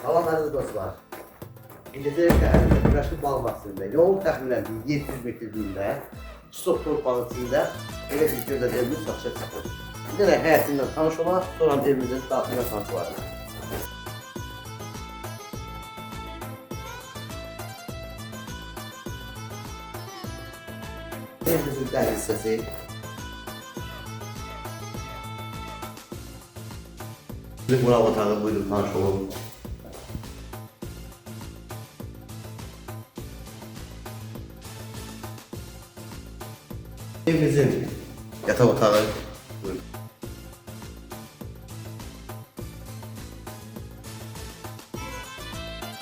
Salam əziz dostlar. İngiltərə şəhərində Birləşmiş Bağ Bahçəsində yol təxminən 700 metrliyində 2 çox torpağın içində elə bir gözəl evimiz satışa çıxır. Bir də həyətindən tanış olaq, sonra evimizin daxilinə tanış olarıq. Evimizin dəhliz hissəsi. Qonaq otağı, buyurun tanış olun. Evimizin yatak otağı, buyurun.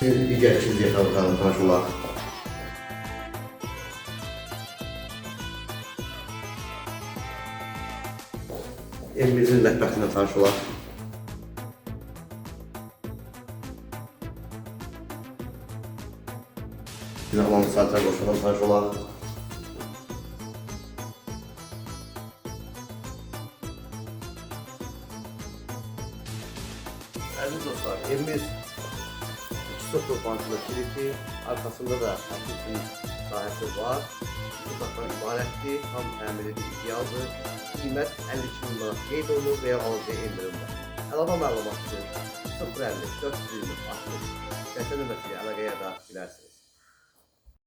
Digər ikinci yatak otağını tanış olaq. Evimizin mətbəxinə tanış olaq. Yine hamamı saatler boşalan tanış olaq. Əziz dostlar, evimiz 2 çox torpağında kilitli, arkasında da aktivin sahəsi var. Otaqdan ibarətdir, tam təmir edilmiş idealdır. Qiymət 52 min manat qeyd olunur və ya alıcıya endirimdə. Əlavə məlumat üçün 050 420 60 80 nömrəsilə əlaqəyə edə bilərsiniz.